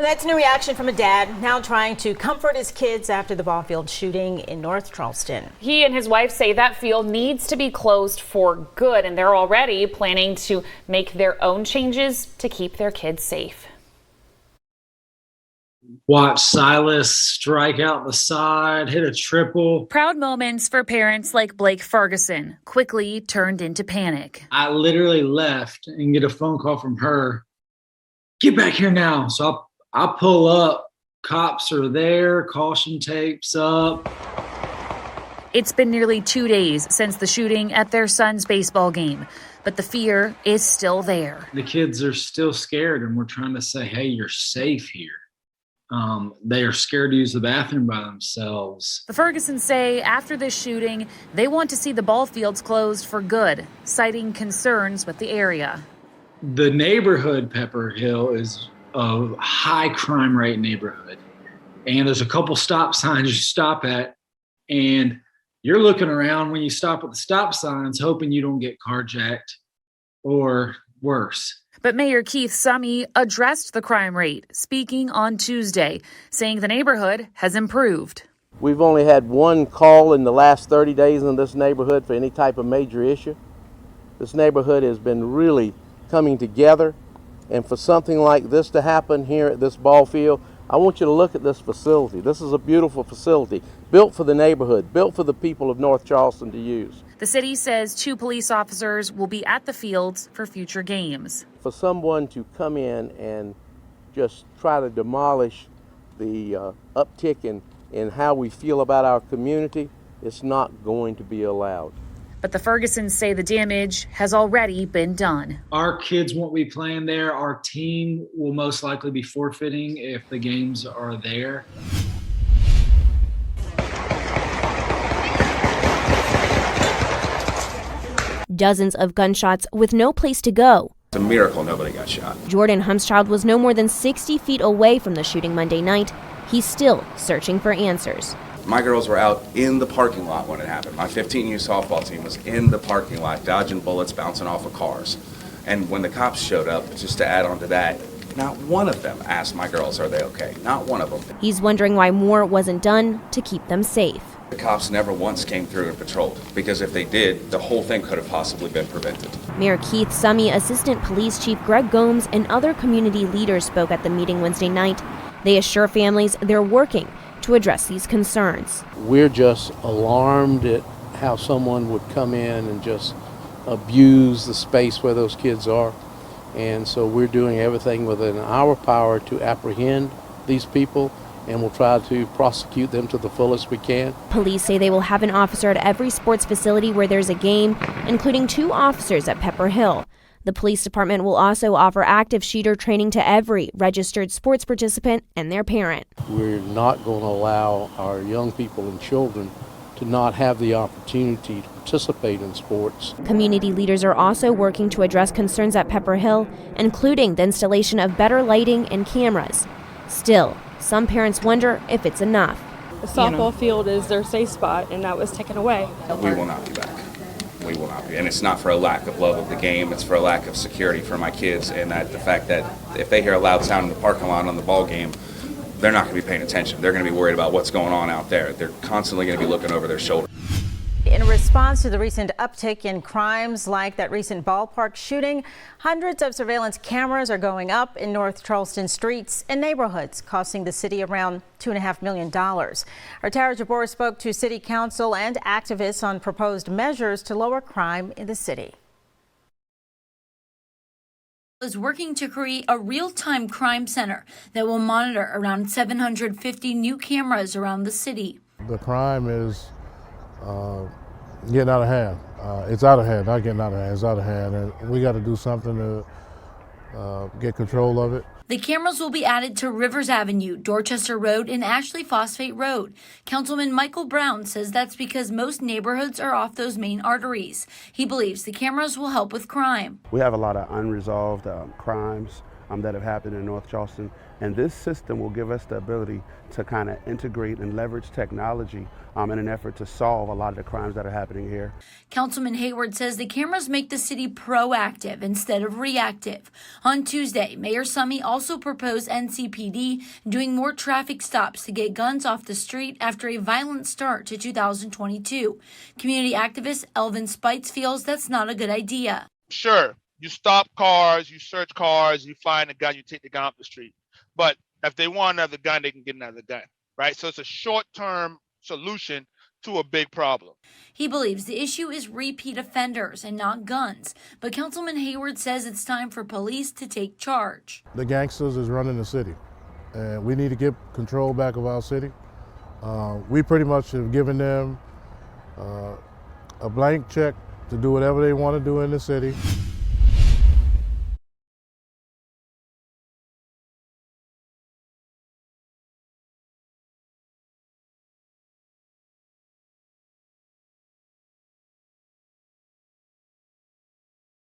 That's new reaction from a dad now trying to comfort his kids after the ballfield shooting in North Charleston. He and his wife say that field needs to be closed for good, and they're already planning to make their own changes to keep their kids safe. Watch Silas strike out the side, hit a triple. Proud moments for parents like Blake Ferguson quickly turned into panic. I literally left and get a phone call from her. Get back here now. So I pull up. Cops are there. Caution tapes up. It's been nearly 2 days since the shooting at their son's baseball game, but the fear is still there. The kids are still scared, and we're trying to say, hey, you're safe here. They are scared to use the bathroom by themselves. The Fergusons say after this shooting, they want to see the ball fields closed for good, citing concerns with the area. The neighborhood, Pepperhill, is a high crime rate neighborhood. And there's a couple stop signs you stop at, and you're looking around when you stop at the stop signs, hoping you don't get carjacked or worse. But Mayor Keith Summey addressed the crime rate, speaking on Tuesday, saying the neighborhood has improved. We've only had one call in the last 30 days in this neighborhood for any type of major issue. This neighborhood has been really coming together, and for something like this to happen here at this ball field, I want you to look at this facility. This is a beautiful facility, built for the neighborhood, built for the people of North Charleston to use. The city says 2 police officers will be at the fields for future games. For someone to come in and just try to demolish the uptick in how we feel about our community, it's not going to be allowed. But the Fergusons say the damage has already been done. Our kids won't be playing there. Our team will most likely be forfeiting if the games are there. Dozens of gunshots with no place to go. It's a miracle nobody got shot. Jordan Humschild was no more than 60 feet away from the shooting Monday night. He's still searching for answers. My girls were out in the parking lot when it happened. My 15U softball team was in the parking lot, dodging bullets, bouncing off of cars. And when the cops showed up, just to add on to that, not one of them asked my girls, are they okay? Not one of them. He's wondering why more wasn't done to keep them safe. The cops never once came through and patrolled, because if they did, the whole thing could have possibly been prevented. Mayor Keith Summey, Assistant Police Chief Greg Gomes, and other community leaders spoke at the meeting Wednesday night. They assure families they're working to address these concerns. We're just alarmed at how someone would come in and just abuse the space where those kids are. And so we're doing everything within our power to apprehend these people, and we'll try to prosecute them to the fullest we can. Police say they will have an officer at every sports facility where there's a game, including 2 officers at Pepperhill. The police department will also offer active shooter training to every registered sports participant and their parent. We're not going to allow our young people and children to not have the opportunity to participate in sports. Community leaders are also working to address concerns at Pepperhill, including the installation of better lighting and cameras. Still, some parents wonder if it's enough. The softball field is their safe spot, and that was taken away. We will not be back. We will not be. And it's not for a lack of love of the game. It's for a lack of security for my kids, and that the fact that if they hear a loud sound in the parking lot on the ball game, they're not going to be paying attention. They're going to be worried about what's going on out there. They're constantly going to be looking over their shoulder. In response to the recent uptick in crimes like that recent ballpark shooting, hundreds of surveillance cameras are going up in North Charleston streets and neighborhoods, costing the city around $2.5 million. Our Tara Jabor spoke to city council and activists on proposed measures to lower crime in the city. Is working to create a real-time crime center that will monitor around 750 new cameras around the city. The crime is getting out of hand. It's out of hand, not getting out of hand, it's out of hand. And we got to do something to get control of it. The cameras will be added to Rivers Avenue, Dorchester Road, and Ashley Phosphate Road. Councilman Michael Brown says that's because most neighborhoods are off those main arteries. He believes the cameras will help with crime. We have a lot of unresolved crimes that have happened in North Charleston. And this system will give us the ability to kind of integrate and leverage technology in an effort to solve a lot of the crimes that are happening here. Councilman Hayward says the cameras make the city proactive instead of reactive. On Tuesday, Mayor Summey also proposed NCPD doing more traffic stops to get guns off the street after a violent start to 2022. Community activist Elvin Spites feels that's not a good idea. Sure, you stop cars, you search cars, you find a gun, you take the gun off the street. But if they want another gun, they can get another gun, right? So it's a short-term solution to a big problem. He believes the issue is repeat offenders and not guns, but Councilman Hayward says it's time for police to take charge. The gangsters is running the city, and we need to get control back of our city. We pretty much have given them a blank check to do whatever they want to do in the city.